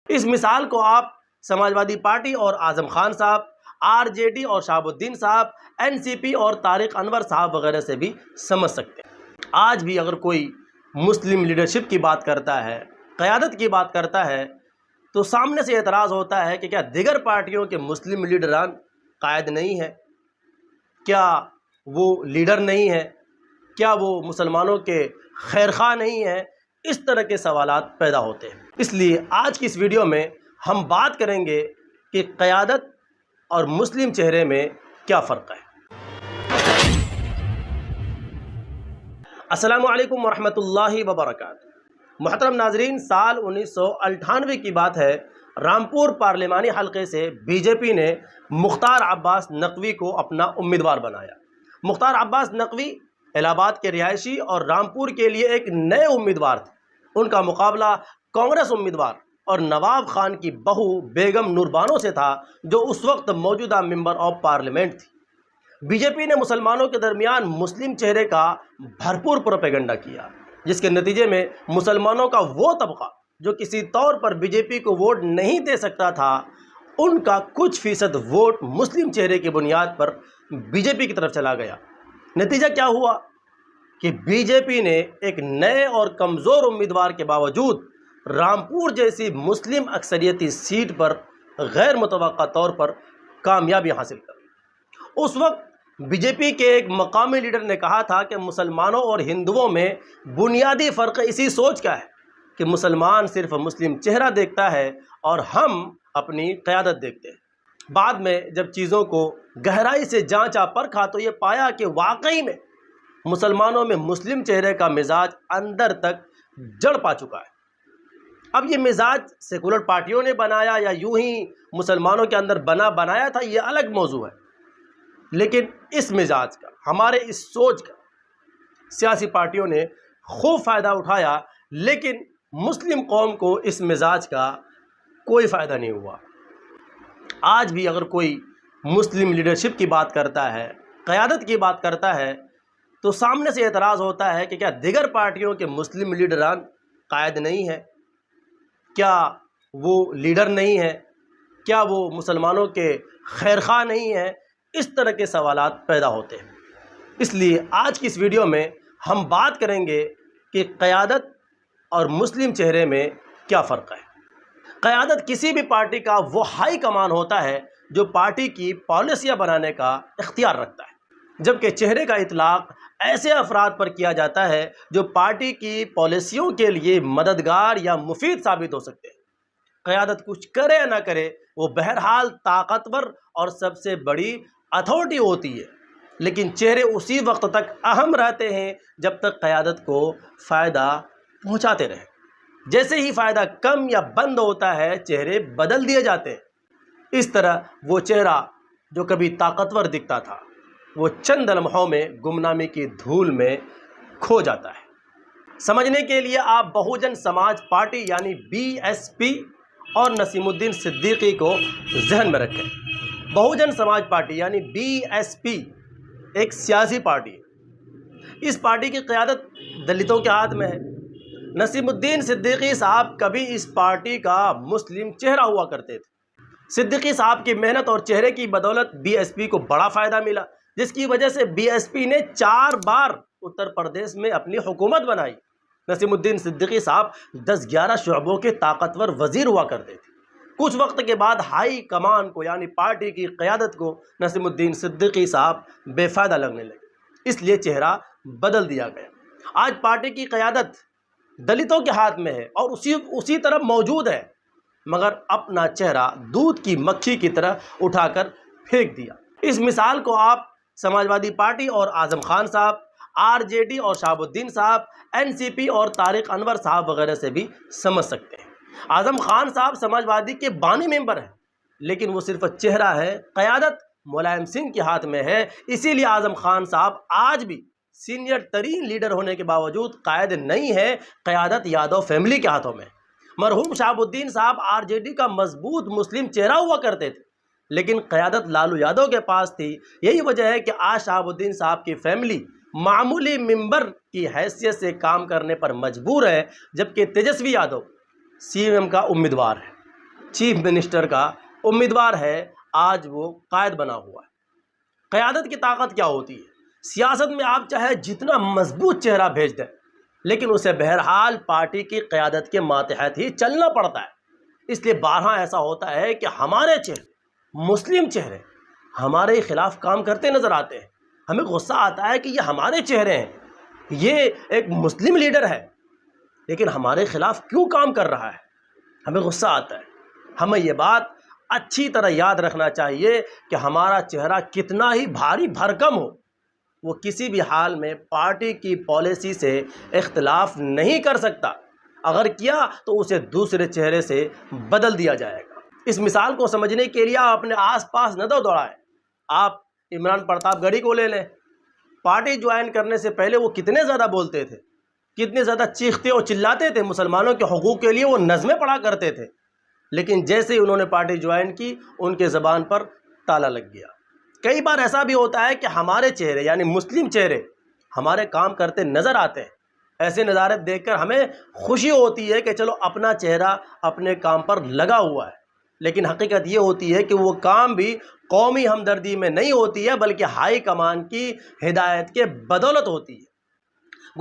اس مثال کو آپ سماجوادی پارٹی اور اعظم خان صاحب، آر جے ڈی اور شہاب الدین صاحب، این سی پی اور طارق انور صاحب وغیرہ سے بھی سمجھ سکتے ہیں۔ آج بھی اگر کوئی مسلم لیڈرشپ کی بات کرتا ہے، قیادت کی بات کرتا ہے، تو سامنے سے اعتراض ہوتا ہے کہ کیا دیگر پارٹیوں کے مسلم لیڈران قائد نہیں ہیں؟ کیا وہ لیڈر نہیں ہیں؟ کیا وہ مسلمانوں کے خیرخواہ نہیں ہیں؟ اس طرح کے سوالات پیدا ہوتے ہیں۔ اس لیے آج کی اس ویڈیو میں ہم بات کریں گے کہ قیادت اور مسلم چہرے میں کیا فرق ہے۔ السلام علیکم ورحمۃ اللہ وبرکاتہ۔ محترم ناظرین، سال 1998 کی بات ہے، رامپور پارلیمانی حلقے سے بی جے پی نے مختار عباس نقوی کو اپنا امیدوار بنایا۔ مختار عباس نقوی الہ آباد کے رہائشی اور رامپور کے لیے ایک نئے امیدوار تھے۔ ان کا مقابلہ کانگریس امیدوار اور نواب خان کی بہو بیگم نور بانو سے تھا، جو اس وقت موجودہ ممبر آف پارلیمنٹ تھی۔ بی جے پی نے مسلمانوں کے درمیان مسلم چہرے کا بھرپور پروپیگنڈا کیا، جس کے نتیجے میں مسلمانوں کا وہ طبقہ جو کسی طور پر بی جے پی کو ووٹ نہیں دے سکتا تھا، ان کا کچھ فیصد ووٹ مسلم چہرے کی بنیاد پر بی جے پی کی طرف چلا گیا۔ نتیجہ کیا ہوا کہ بی جے پی نے ایک نئے اور کمزور امیدوار کے باوجود رامپور جیسی مسلم اکثریتی سیٹ پر غیر متوقع طور پر کامیابی حاصل کر۔ اس وقت بی جے پی کے ایک مقامی لیڈر نے کہا تھا کہ مسلمانوں اور ہندوؤں میں بنیادی فرق اسی سوچ کا ہے کہ مسلمان صرف مسلم چہرہ دیکھتا ہے اور ہم اپنی قیادت دیکھتے ہیں۔ بعد میں جب چیزوں کو گہرائی سے جانچا پرکھا تو یہ پایا کہ واقعی میں مسلمانوں میں مسلم چہرے کا مزاج اندر تک جڑ پا چکا ہے۔ اب یہ مزاج سیکولر پارٹیوں نے بنایا یا یوں ہی مسلمانوں کے اندر بنایا تھا، یہ الگ موضوع ہے، لیکن اس مزاج کا، ہمارے اس سوچ کا سیاسی پارٹیوں نے خوب فائدہ اٹھایا، لیکن مسلم قوم کو اس مزاج کا کوئی فائدہ نہیں ہوا۔ آج بھی اگر کوئی مسلم لیڈرشپ کی بات کرتا ہے، قیادت کی بات کرتا ہے، تو سامنے سے اعتراض ہوتا ہے کہ کیا دیگر پارٹیوں کے مسلم لیڈران قائد نہیں ہیں؟ کیا وہ لیڈر نہیں ہیں؟ کیا وہ مسلمانوں کے خیرخواہ نہیں ہیں؟ اس طرح کے سوالات پیدا ہوتے ہیں۔ اس لیے آج کی اس ویڈیو میں ہم بات کریں گے کہ قیادت اور مسلم چہرے میں کیا فرق ہے۔ قیادت کسی بھی پارٹی کا وہ ہائی کمان ہوتا ہے جو پارٹی کی پالیسیاں بنانے کا اختیار رکھتا ہے، جبکہ چہرے کا اطلاق ایسے افراد پر کیا جاتا ہے جو پارٹی کی پالیسیوں کے لیے مددگار یا مفید ثابت ہو سکتے ہیں۔ قیادت کچھ کرے یا نہ کرے، وہ بہرحال طاقتور اور سب سے بڑی اتھارٹی ہوتی ہے، لیکن چہرے اسی وقت تک اہم رہتے ہیں جب تک قیادت کو فائدہ پہنچاتے رہے۔ جیسے ہی فائدہ کم یا بند ہوتا ہے، چہرے بدل دیے جاتے ہیں۔ اس طرح وہ چہرہ جو کبھی طاقتور دکھتا تھا، وہ چند لمحوں میں گمنامی کی دھول میں کھو جاتا ہے۔ سمجھنے کے لیے آپ بہوجن سماج پارٹی یعنی بی ایس پی اور نسیم الدین صدیقی کو ذہن میں رکھیں۔ بہوجن سماج پارٹی یعنی بی ایس پی ایک سیاسی پارٹی ہے۔ اس پارٹی کی قیادت دلتوں کے ہاتھ میں ہے۔ نسیم الدین صدیقی صاحب کبھی اس پارٹی کا مسلم چہرہ ہوا کرتے تھے۔ صدیقی صاحب کی محنت اور چہرے کی بدولت بی ایس پی کو بڑا فائدہ ملا، جس کی وجہ سے بی ایس پی نے 4 بار اتر پردیش میں اپنی حکومت بنائی۔ نسیم الدین صدیقی صاحب 10-11 شعبوں کے طاقتور وزیر ہوا کرتے تھے۔ کچھ وقت کے بعد ہائی کمان کو یعنی پارٹی کی قیادت کو نسیم الدین صدیقی صاحب بے فائدہ لگنے لگے، اس لیے چہرہ بدل دیا گیا۔ آج پارٹی کی قیادت دلتوں کے ہاتھ میں ہے اور اسی طرح موجود ہے، مگر اپنا چہرہ دودھ کی مکھی کی طرح اٹھا کر پھینک دیا۔ اس مثال کو آپ سماجوادی پارٹی اور اعظم خان صاحب، آر جے ڈی اور شہاب الدین صاحب، این سی پی اور طارق انور صاحب وغیرہ سے بھی سمجھ سکتے ہیں۔ اعظم خان صاحب سماجوادی کے بانی ممبر ہیں، لیکن وہ صرف چہرہ ہے۔ قیادت ملائم سنگھ کے ہاتھ میں ہے، اسی لیے اعظم خان صاحب آج بھی سینئر ترین لیڈر ہونے کے باوجود قائد نہیں ہے۔ قیادت یادو فیملی کے ہاتھوں میں ہے۔ مرحوم شہاب الدین صاحب آر جے ڈی کا مضبوط مسلم چہرہ ہوا کرتے تھے، لیکن قیادت لالو یادو کے پاس تھی۔ یہی وجہ ہے کہ آج شہاب الدین صاحب کی فیملی معمولی ممبر کی حیثیت سے کام کرنے پر مجبور ہے، جبکہ تیجسوی یادو سی ایم کا امیدوار ہے۔ چیف منسٹر کا امیدوار ہے، آج وہ قائد بنا ہوا ہے۔ قیادت کی طاقت کیا ہوتی ہے؟ سیاست میں آپ چاہے جتنا مضبوط چہرہ بھیج دیں، لیکن اسے بہرحال پارٹی کی قیادت کے ماتحت ہی چلنا پڑتا ہے۔ اس لیے بارہا ایسا ہوتا ہے کہ ہمارے چہرے، مسلم چہرے ہمارے خلاف کام کرتے نظر آتے ہیں۔ ہمیں غصہ آتا ہے کہ یہ ہمارے چہرے ہیں، یہ ایک مسلم لیڈر ہے، لیکن ہمارے خلاف کیوں کام کر رہا ہے؟ ہمیں غصہ آتا ہے۔ ہمیں یہ بات اچھی طرح یاد رکھنا چاہیے کہ ہمارا چہرہ کتنا ہی بھاری بھرکم ہو، وہ کسی بھی حال میں پارٹی کی پالیسی سے اختلاف نہیں کر سکتا۔ اگر کیا تو اسے دوسرے چہرے سے بدل دیا جائے گا۔ اس مثال کو سمجھنے کے لیے آپ اپنے آس پاس نہ دوڑائیں۔ آپ عمران پرتاپ گڑھی کو لے لیں۔ پارٹی جوائن کرنے سے پہلے وہ کتنے زیادہ بولتے تھے، کتنے زیادہ چیختے اور چلاتے تھے، مسلمانوں کے حقوق کے لیے وہ نظمیں پڑھا کرتے تھے، لیکن جیسے ہی انہوں نے پارٹی جوائن کی ان کے زبان پر تالا لگ گیا۔ کئی بار ایسا بھی ہوتا ہے کہ ہمارے چہرے یعنی مسلم چہرے ہمارے کام کرتے نظر آتے ہیں۔ ایسے نظارے دیکھ کر ہمیں خوشی ہوتی ہے کہ چلو اپنا چہرہ اپنے کام پر لگا ہوا ہے، لیکن حقیقت یہ ہوتی ہے کہ وہ کام بھی قومی ہمدردی میں نہیں ہوتی ہے، بلکہ ہائی کمان کی ہدایت کے بدولت ہوتی ہے۔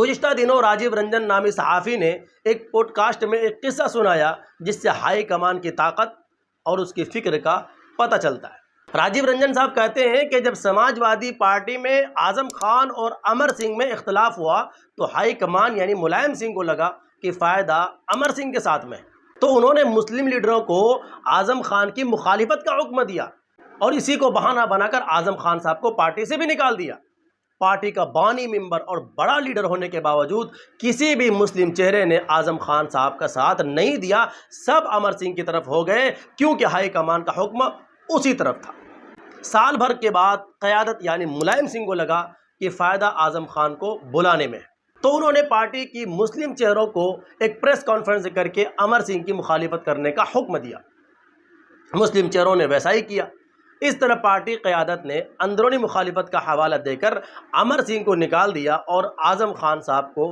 گزشتہ دنوں راجیو رنجن نامی صحافی نے ایک پوڈ کاسٹ میں ایک قصہ سنایا جس سے ہائی کمان کی طاقت اور اس کی فکر کا پتہ چلتا ہے۔ راجیو رنجن صاحب کہتے ہیں کہ جب سماج وادی پارٹی میں اعظم خان اور امر سنگھ میں اختلاف ہوا تو ہائی کمان یعنی ملائم سنگھ کو لگا کہ فائدہ امر سنگھ کے ساتھ میں، تو انہوں نے مسلم لیڈروں کو اعظم خان کی مخالفت کا حکم دیا اور اسی کو بہانہ بنا کر اعظم خان صاحب کو پارٹی سے بھی نکال دیا۔ پارٹی کا بانی ممبر اور بڑا لیڈر ہونے کے باوجود کسی بھی مسلم چہرے نے اعظم خان صاحب کا ساتھ نہیں دیا، سب امر سنگھ کی طرف ہو گئے کیونکہ ہائی کمان کا حکم اسی طرف تھا۔ سال بھر کے بعد قیادت یعنی ملائم سنگھ کو لگا کہ فائدہ اعظم خان کو بلانے میں، تو انہوں نے پارٹی کی مسلم چہروں کو ایک پریس کانفرنس کر کے امر سنگھ کی مخالفت کرنے کا حکم دیا۔ مسلم چہروں نے ویسا ہی کیا۔ اس طرح پارٹی قیادت نے اندرونی مخالفت کا حوالہ دے کر امر سنگھ کو نکال دیا اور اعظم خان صاحب کو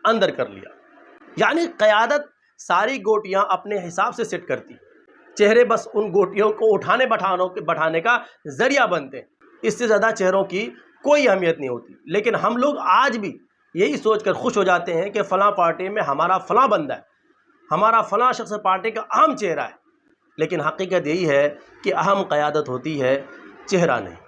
اندر کر لیا۔ یعنی قیادت ساری گوٹیاں اپنے حساب سے سیٹ کرتی، چہرے بس ان گوٹیوں کو اٹھانے بٹھانے کا ذریعہ بنتے ہیں۔ اس سے زیادہ چہروں کی کوئی اہمیت نہیں ہوتی، لیکن ہم لوگ آج بھی یہی سوچ کر خوش ہو جاتے ہیں کہ فلاں پارٹی میں ہمارا فلاں بندہ ہے، ہمارا فلاں شخص پارٹی کا اہم چہرہ ہے، لیکن حقیقت یہی ہے کہ اہم قیادت ہوتی ہے، چہرہ نہیں۔